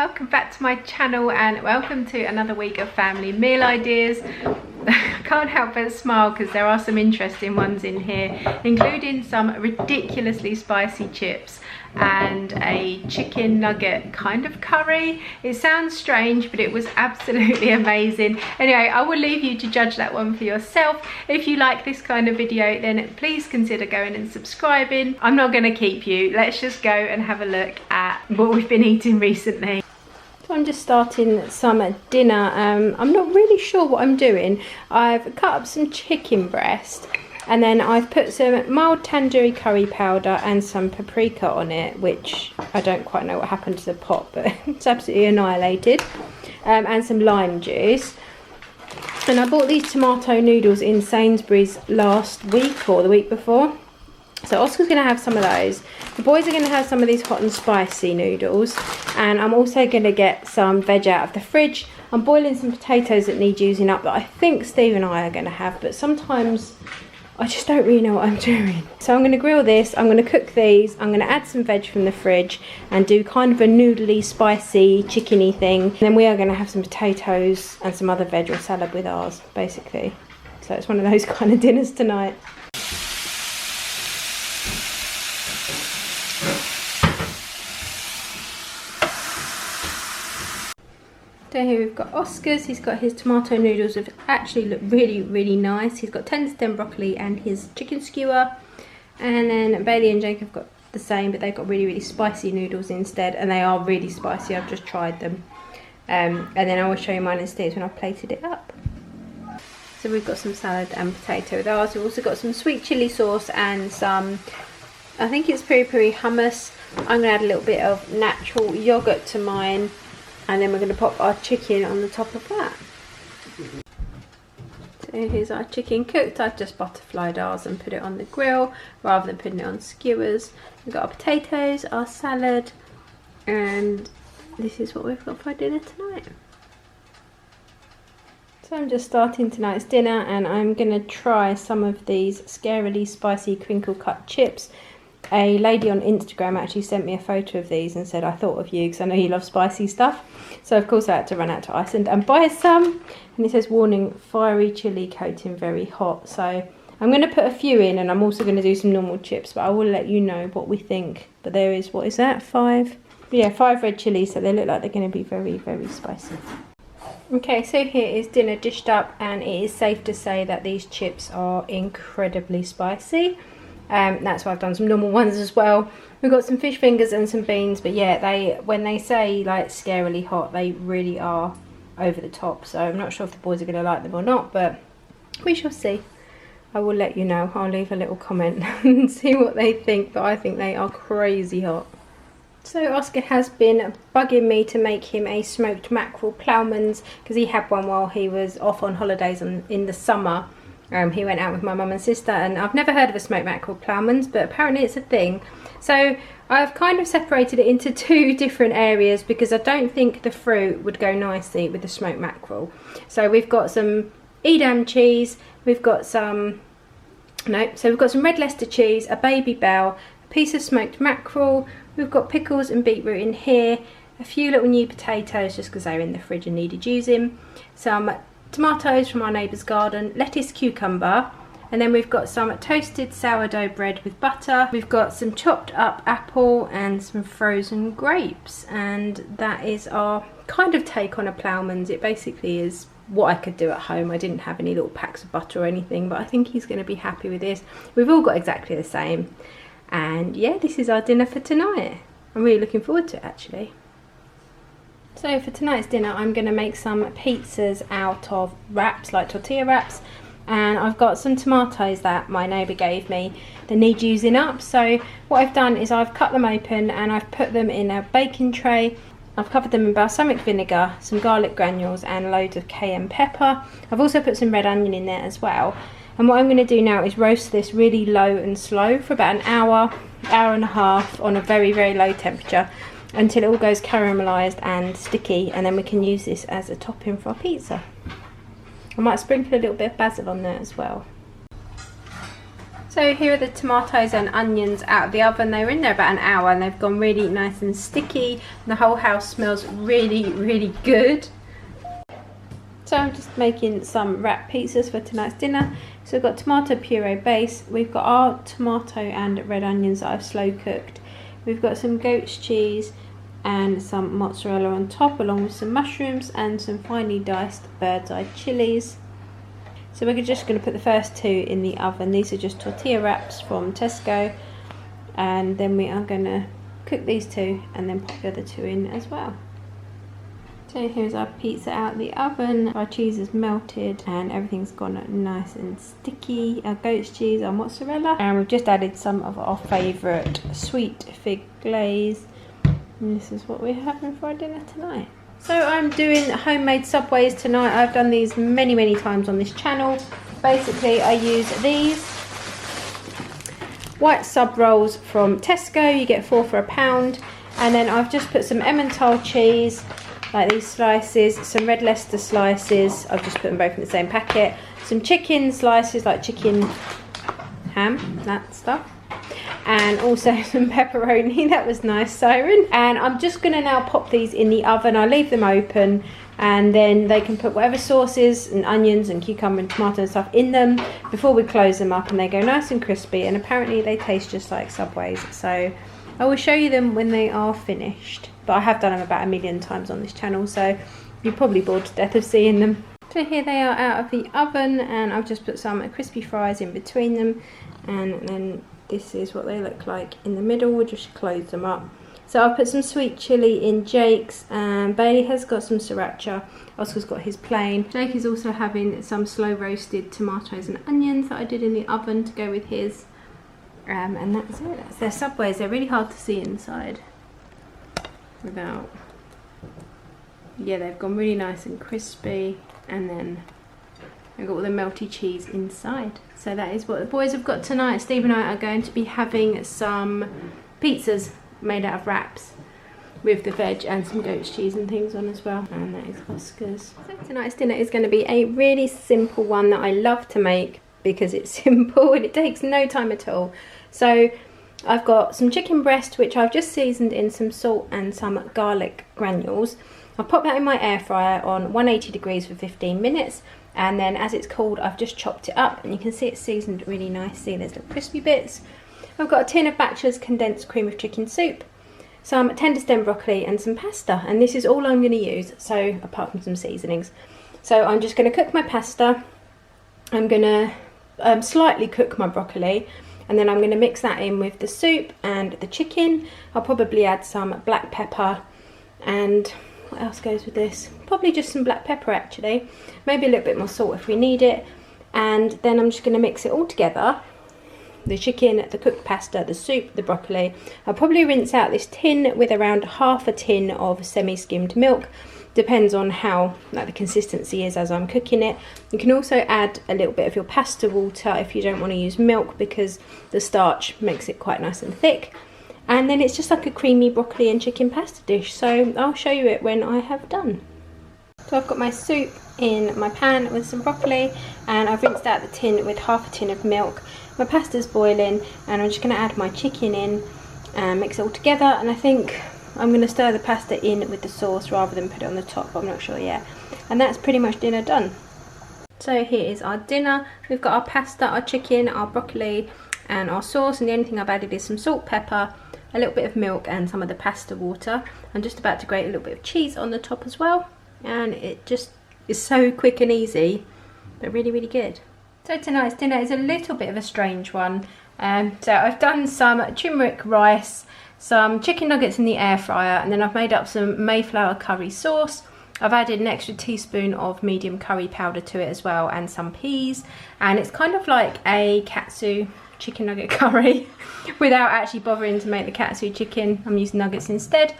welcome back to my channel and welcome to another week of family meal ideas. I can't help but smile because there are some interesting ones in here, including some ridiculously spicy chips and a chicken nugget kind of curry. It sounds strange, but it was absolutely amazing. Anyway, I will leave you to judge that one for yourself. If you like this kind of video, then please consider going and subscribing. I'm not going to keep you. Let's just go and have a look at what we've been eating recently. So I'm just starting some dinner. I'm not really sure what I'm doing. I've cut up some chicken breast, and then I've put some mild tandoori curry powder and some paprika on it, which I don't quite know what happened to the pot, but it's absolutely annihilated. And some lime juice. And I bought these tomato noodles in Sainsbury's last week or the week before. So Oscar's going to have some of those. The boys are going to have some of these hot and spicy noodles. And I'm also going to get some veg out of the fridge. I'm boiling some potatoes that need using up that I think Steve and I are going to have, but sometimes I just don't really know what I'm doing. So I'm going to grill this, I'm going to cook these, I'm going to add some veg from the fridge and do kind of a noodly, spicy, chickeny thing. And then we are going to have some potatoes and some other veg or salad with ours, basically. So it's one of those kind of dinners tonight. So here we've got Oscar's. He's got his tomato noodles that actually look really nice. He's got tender stem broccoli and his chicken skewer. And then Bailey and Jake have got the same, but they've got really spicy noodles instead, and they are really spicy. I've just tried them. And then I will show you mine and Steve's when I've plated it up. So we've got some salad and potato with ours. We've also got some sweet chilli sauce and some, I think it's peri-peri hummus. I'm going to add a little bit of natural yogurt to mine. And then we're going to pop our chicken on the top of that. So here's our chicken cooked. I've just butterflied ours and put it on the grill rather than putting it on skewers. We've got our potatoes, our salad, and this is what we've got for dinner tonight. So I'm just starting tonight's dinner and I'm going to try some of these scarily spicy crinkle cut chips. A lady on Instagram actually sent me a photo of these and said, I thought of you because I know you love spicy stuff. So of course I had to run out to Iceland and buy some. And it says, warning, fiery chili coating, very hot. So I'm going to put a few in, and I'm also going to do some normal chips, but I will let you know what we think. But there is, what is that, 5? Yeah, 5 red chilies, so they look like they're going to be very spicy. Okay, so here is dinner dished up, and it is safe to say that these chips are incredibly spicy. That's why I've done some normal ones as well. We've got some fish fingers and some beans, but yeah, when they say like scarily hot, they really are over the top. So I'm not sure if the boys are going to like them or not, but we shall see. I will let you know. I'll leave a little comment and see what they think, but I think they are crazy hot. So Oscar has been bugging me to make him a smoked mackerel ploughmans because he had one while he was off on holidays in the summer. He went out with my mum and sister, and I've never heard of a smoked mackerel ploughmans, but apparently it's a thing. So I've kind of separated it into 2 different areas because I don't think the fruit would go nicely with the smoked mackerel. So we've got some Edam cheese, we've got some red Leicester cheese, a baby bell, a piece of smoked mackerel, we've got pickles and beetroot in here, a few little new potatoes just because they're in the fridge and needed using, some tomatoes from our neighbour's garden, lettuce, cucumber, and then we've got some toasted sourdough bread with butter. We've got some chopped up apple and some frozen grapes, and that is our kind of take on a ploughman's. It basically is what I could do at home. I didn't have any little packs of butter or anything, but I think he's going to be happy with this. We've all got exactly the same, and yeah, this is our dinner for tonight. I'm really looking forward to it actually. So for tonight's dinner, I'm going to make some pizzas out of wraps, like tortilla wraps. And I've got some tomatoes that my neighbour gave me that need using up. So what I've done is I've cut them open and I've put them in a baking tray. I've covered them in balsamic vinegar, some garlic granules and loads of cayenne pepper. I've also put some red onion in there as well. And what I'm going to do now is roast this really low and slow for about an hour and a half on a very low temperature, until it all goes caramelised and sticky, and then we can use this as a topping for our pizza. I might sprinkle a little bit of basil on there as well. So here are the tomatoes and onions out of the oven. They were in there about an hour and they've gone really nice and sticky. The whole house smells really, really good. So I'm just making some wrap pizzas for tonight's dinner. So we've got tomato puree base. We've got our tomato and red onions that I've slow cooked. We've got some goat's cheese and some mozzarella on top, along with some mushrooms and some finely diced bird's eye chilies. So we're just going to put the first two in the oven. These are just tortilla wraps from Tesco, and then we are going to cook these two and then pop the other two in as well. So here's our pizza out of the oven. Our cheese is melted and everything's gone nice and sticky. Our goat's cheese, our mozzarella, and we've just added some of our favourite sweet fig glaze. And this is what we're having for our dinner tonight. So I'm doing homemade Subways tonight. I've done these many times on this channel. Basically I use these white sub rolls from Tesco. You get 4 for £1, and then I've just put some Emmental cheese, like these slices, some red Leicester slices, I've just put them both in the same packet, some chicken slices like chicken ham, that stuff, and also some pepperoni. That was nice, Siren. And I'm just going to now pop these in the oven. I leave them open and then they can put whatever sauces and onions and cucumber and tomato and stuff in them before we close them up, and they go nice and crispy, and apparently they taste just like Subways. So I will show you them when they are finished, but I have done them about 1,000,000 times on this channel, so you're probably bored to death of seeing them. So here they are out of the oven, and I've just put some crispy fries in between them, and then this is what they look like in the middle. We'll just close them up. So I've put some sweet chilli in Jake's, and Bailey has got some sriracha. Oscar's got his plain. Jake is also having some slow roasted tomatoes and onions that I did in the oven to go with his. And that's it. That's their Subways. They're really hard to see inside without. Yeah, they've gone really nice and crispy, and then I've got all the melty cheese inside. So that is what the boys have got tonight. Steve and I are going to be having some pizzas made out of wraps with the veg and some goat's cheese and things on as well. And that is Oscar's. So tonight's dinner is going to be a really simple one that I love to make because it's simple and it takes no time at all. So I've got some chicken breast, which I've just seasoned in some salt and some garlic granules. I've popped that in my air fryer on 180 degrees for 15 minutes. And then as it's cooled, I've just chopped it up, and you can see it's seasoned really nicely. There's little crispy bits. I've got a tin of Bachelor's condensed cream of chicken soup, some tender stem broccoli and some pasta, and this is all I'm going to use, so apart from some seasonings. So I'm just going to cook my pasta. I'm going to slightly cook my broccoli, and then I'm going to mix that in with the soup and the chicken. I'll probably add some black pepper, and what else goes with this? Probably just some black pepper actually, maybe a little bit more salt if we need it. And then I'm just going to mix it all together. The chicken, the cooked pasta, the soup, the broccoli. I'll probably rinse out this tin with around half a tin of semi-skimmed milk. Depends on how the consistency is as I'm cooking it. You can also add a little bit of your pasta water if you don't want to use milk, because the starch makes it quite nice and thick. And then it's just like a creamy broccoli and chicken pasta dish. So I'll show you it when I have done. So I've got my soup in my pan with some broccoli, and I've rinsed out the tin with half a tin of milk. My pasta's boiling, and I'm just going to add my chicken in and mix it all together. And I think I'm going to stir the pasta in with the sauce rather than put it on the top, but I'm not sure yet. And that's pretty much dinner done. So here is our dinner. We've got our pasta, our chicken, our broccoli and our sauce, and the only thing I've added is some salt, pepper, a little bit of milk and some of the pasta water. I'm just about to grate a little bit of cheese on the top as well, and it just is so quick and easy, but really, really good. So tonight's dinner is a little bit of a strange one. So I've done some turmeric rice, some chicken nuggets in the air fryer, and then I've made up some Mayflower curry sauce. I've added an extra teaspoon of medium curry powder to it as well, and some peas, and it's kind of like a katsu chicken nugget curry without actually bothering to make the katsu chicken. I'm using nuggets instead,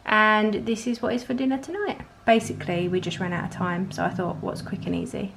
and this is what is for dinner tonight. Basically we just ran out of time, so I thought what's quick and easy,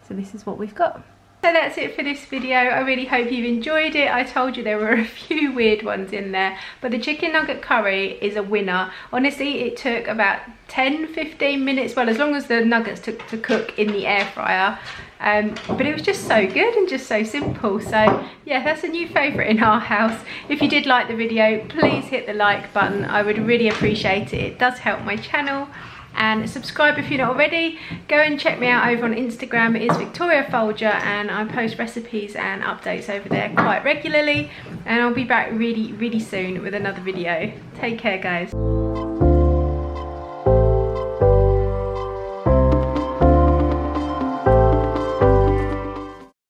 so this is what we've got. So that's it for this video. I really hope you've enjoyed it. I told you there were a few weird ones in there, but the chicken nugget curry is a winner. Honestly, it took about 10-15 minutes, well, as long as the nuggets took to cook in the air fryer. but it was just so good and just so simple. So yeah, that's a new favourite in our house. If you did like the video, please hit the like button. I would really appreciate it. It does help my channel. And subscribe if you're not already. Go and check me out over on Instagram. It is Victoria Foulger, and I post recipes and updates over there quite regularly. And I'll be back really soon with another video. Take care, guys.